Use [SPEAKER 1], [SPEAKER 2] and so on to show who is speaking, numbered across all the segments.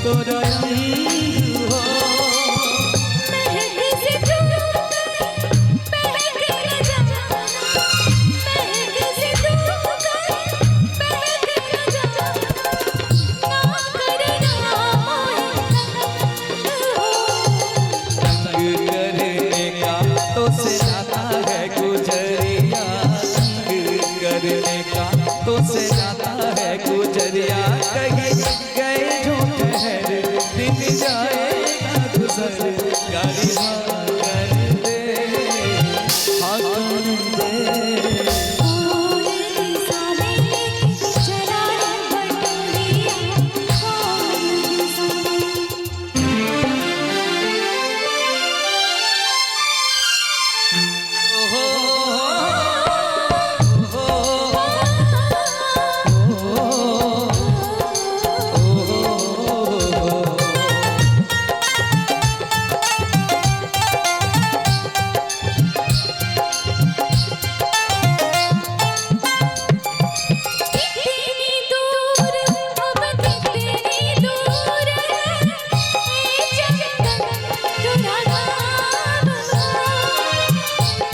[SPEAKER 1] तोरा तो से जाता है गुजरिया कहीं गए जो ठहर दिन जाएगा गुजर गाड़ी हाँ कर दे हाँ कर दे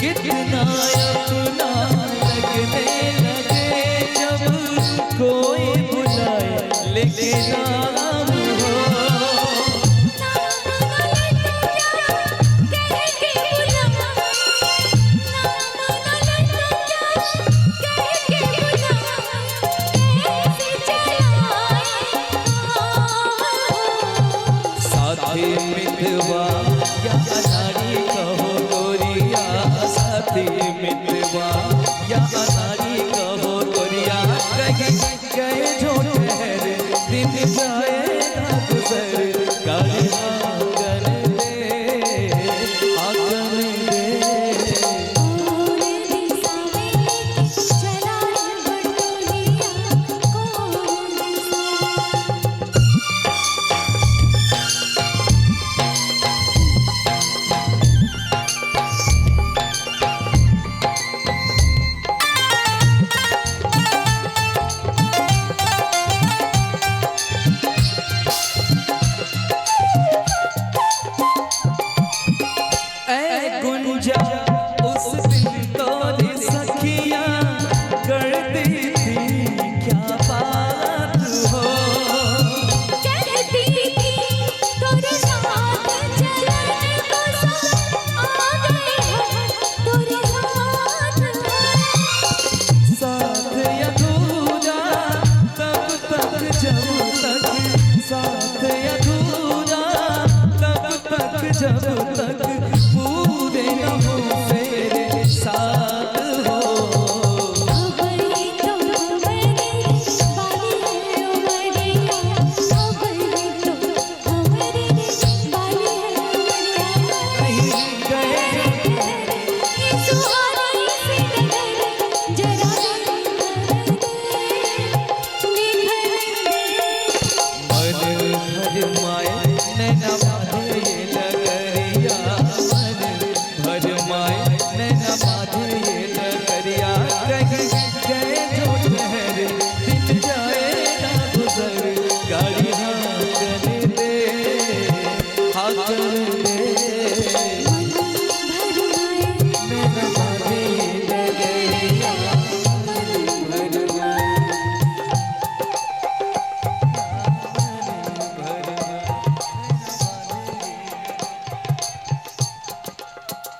[SPEAKER 1] कितना अपना लगने लगे जब कोई बुलाए लेके नाम हो साथी मितवा या अनाड़ी कहो गोरिया साथी मितवा या अनाड़ी कहो गोरिया कहीं गए जो ठहर दिन जाएगा गुजर गाड़ी हाँ कर दे हाँ कर दे गुंजा उस दिन तोरी सखियां करती थी क्या बात हो
[SPEAKER 2] कहती थी तोरे साथ चलने को सब आ गए हैं तोरे
[SPEAKER 1] साथ अधूरा तब तक जब तक साथ अधूरा तब तक जब